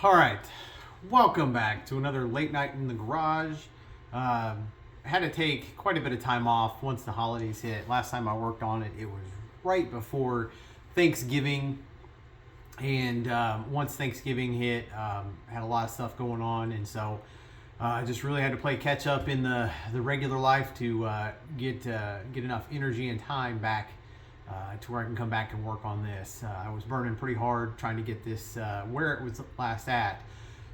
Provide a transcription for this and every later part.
All right, welcome back to another late night in the garage. Had to take quite a bit of time off once the holidays hit. Last time I worked on it, it was right before Thanksgiving, and once Thanksgiving hit, had a lot of stuff going on, and so I just really had to play catch up in the regular life to get enough energy and time back to where I can come back and work on this. I was burning pretty hard trying to get this where it was last at.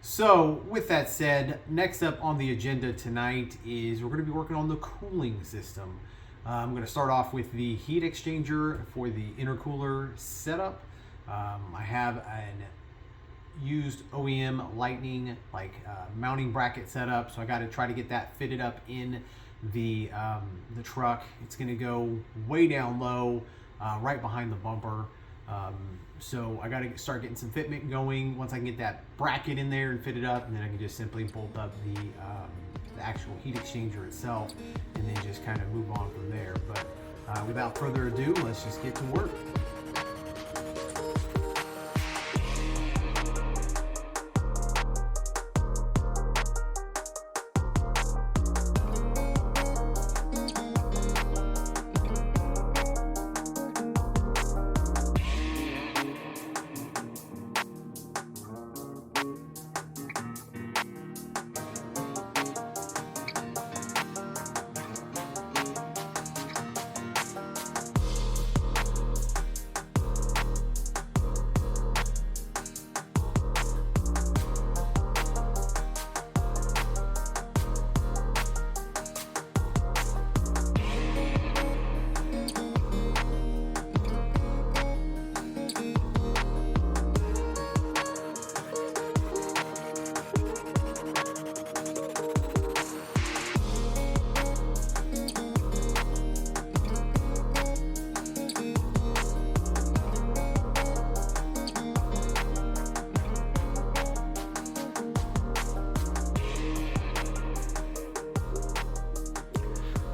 So with that said, next up on the agenda tonight is we're going to be working on the cooling system. I'm going to start off with the heat exchanger for the intercooler setup. I have an used OEM Lightning mounting bracket setup, so I got to try to get that fitted up in the truck. It's going to go way down low, right behind the bumper. So I got to start getting some fitment going. Once I can get that bracket in there and fit it up, and then I can just simply bolt up the actual heat exchanger itself, and then just kind of move on from there. But without further ado, let's just get to work.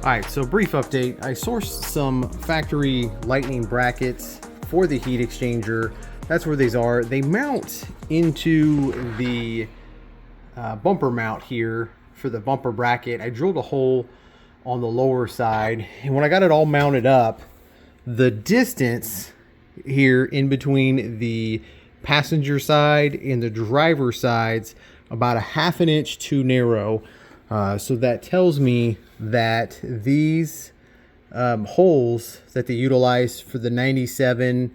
Alright, so brief update. I sourced some factory lightning brackets for the heat exchanger. That's where these are. They mount into the bumper mount here for the bumper bracket. I drilled a hole on the lower side, and when I got it all mounted up, the distance here in between the passenger side and the driver sides about a ½ inch too narrow. So that tells me that these holes that they utilize for the 97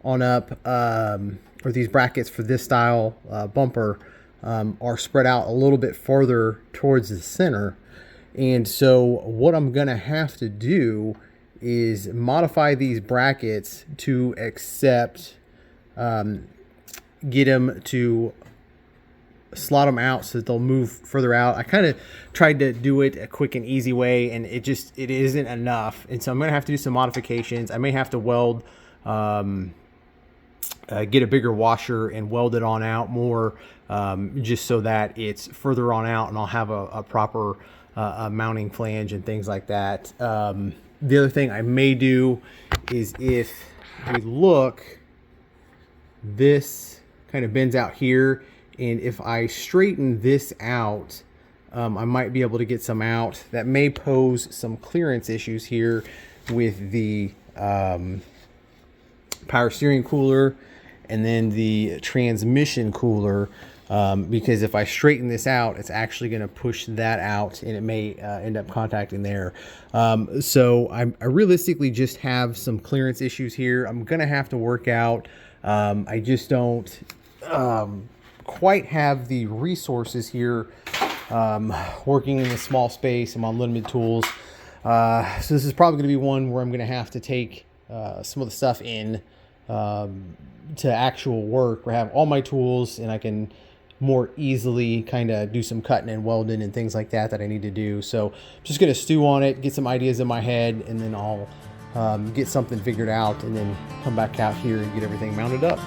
on up, or these brackets for this style bumper, are spread out a little bit farther towards the center. And so what I'm gonna have to do is modify these brackets to accept, get them to slot them out so that they'll move further out. I kind of tried to do it a quick and easy way, and it isn't enough. And so I'm gonna have to do some modifications. I may have to weld, get a bigger washer and weld it on out more, just so that it's further on out, and I'll have a proper mounting flange and things like that. The other thing I may do is, if we look, this kind of bends out here, and if I straighten this out, I might be able to get some out. That may pose some clearance issues here with the power steering cooler and then the transmission cooler, because if I straighten this out, it's actually going to push that out, and it may end up contacting there. So I realistically just have some clearance issues here. I'm going to have to work out. I just don't quite have the resources here, working in a small space. I'm on limited tools, so this is probably going to be one where I'm going to have to take some of the stuff in to actual work, where I have all my tools and I can more easily kind of do some cutting and welding and things like that I need to do. So I'm just going to stew on it, get some ideas in my head, and then I'll get something figured out, and then come back out here and get everything mounted up.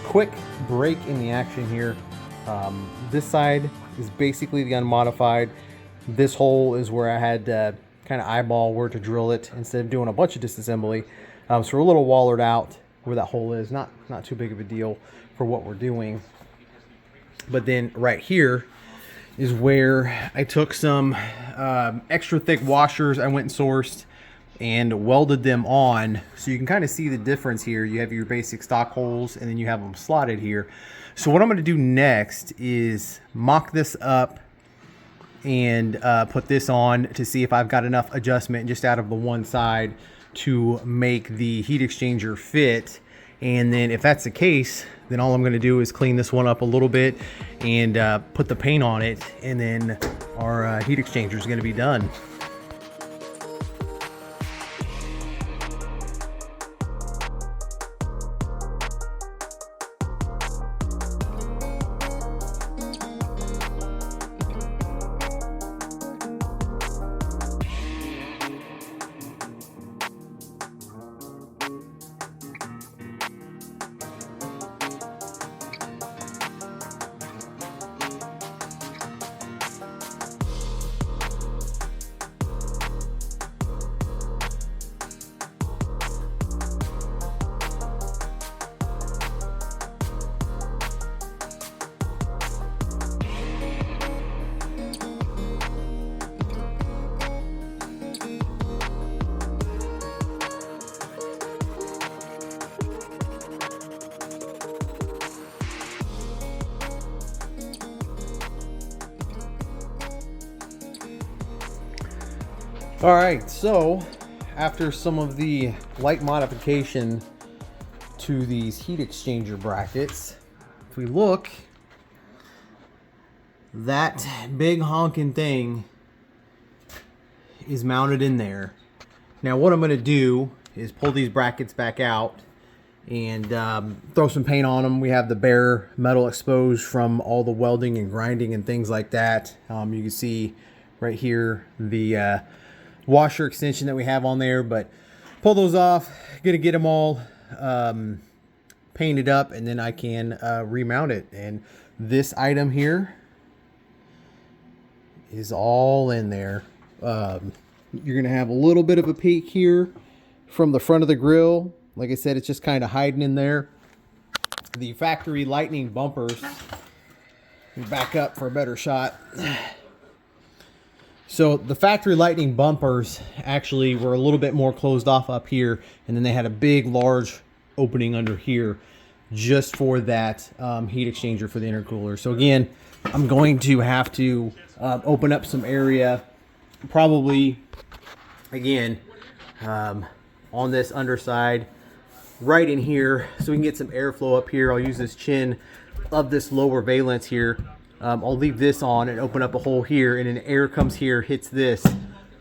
quick break in the action here. This side is basically the unmodified. This hole is where I had to kind of eyeball where to drill it instead of doing a bunch of disassembly. So we're a little wallered out where that hole is. Not too big of a deal for what we're doing. But then right here is where I took some extra thick washers I went and sourced and welded them on, so you can kind of see the difference here. You have your basic stock holes and then you have them slotted here. So what I'm going to do next is mock this up and put this on to see if I've got enough adjustment just out of the one side to make the heat exchanger fit. And then if that's the case, then all I'm going to do is clean this one up a little bit and put the paint on it, and then our heat exchanger is going to be done. All right, so after some of the light modification to these heat exchanger brackets, if we look, that big honking thing is mounted in there. Now what I'm going to do is pull these brackets back out and throw some paint on them. We have the bare metal exposed from all the welding and grinding and things like that. You can see right here the washer extension that we have on there, but pull those off. Gonna get them all painted up, and then I can remount it. And this item here is all in there. You're gonna have a little bit of a peek here from the front of the grill. Like I said, it's just kind of hiding in there. The factory lightning bumpers, back up for a better shot. So the factory lightning bumpers actually were a little bit more closed off up here, and then they had a big large opening under here just for that heat exchanger for the intercooler. So again, I'm going to have to open up some area, probably again on this underside right in here, so we can get some airflow up here. I'll use this chin of this lower valence here. I'll leave this on and open up a hole here, and then air comes here, hits this,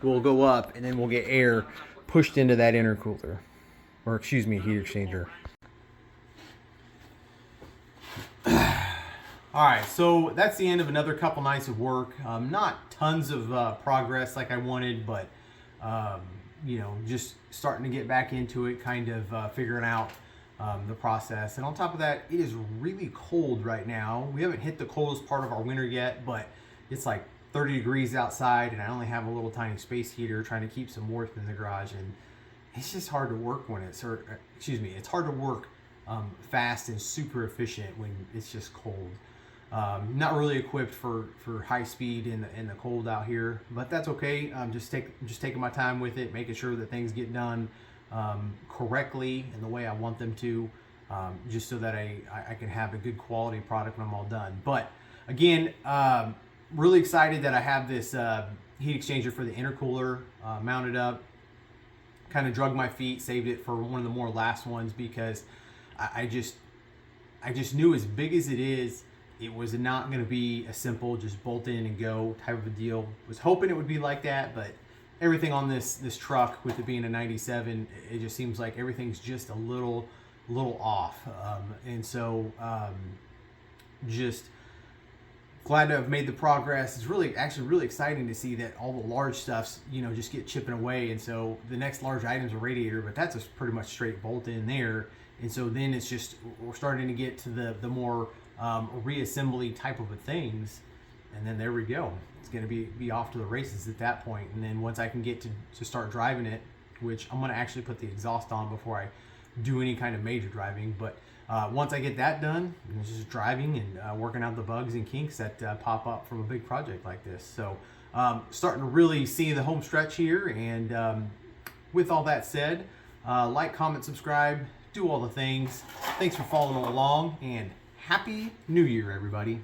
will go up, and then we'll get air pushed into that intercooler, or excuse me, heat exchanger. All right, so that's the end of another couple nights of work. Not tons of progress like I wanted, but you know, just starting to get back into it, kind of figuring out the process. And on top of that, it is really cold right now. We haven't hit the coldest part of our winter yet, but it's like 30 degrees outside, and I only have a little tiny space heater trying to keep some warmth in the garage, and it's just hard to work when it's, or excuse me, it's hard to work fast and super efficient when it's just cold. Not really equipped for high speed in the cold out here, but that's okay. Just taking my time with it, making sure that things get done correctly and the way I want them to, just so that I can have a good quality product when I'm all done. But again, really excited that I have this heat exchanger for the intercooler mounted up. Kind of drug my feet, saved it for one of the more last ones, because I just knew, as big as it is, it was not going to be a simple just bolt in and go type of a deal. Was hoping it would be like that, but everything on this truck, with it being a 97, it just seems like everything's just a little off. And so just glad to have made the progress. It's actually really exciting to see that all the large stuffs, you know, just get chipping away. And so the next large item is a radiator, but that's just pretty much straight bolt in there. And so then it's just, we're starting to get to the more reassembly type of things. And then there we go. It's going to be off to the races at that point. And then once I can get to start driving it, which I'm going to actually put the exhaust on before I do any kind of major driving. But once I get that done, it's just driving and working out the bugs and kinks that pop up from a big project like this. So starting to really see the home stretch here. And with all that said, like, comment, subscribe, do all the things. Thanks for following along, and Happy New Year, everybody.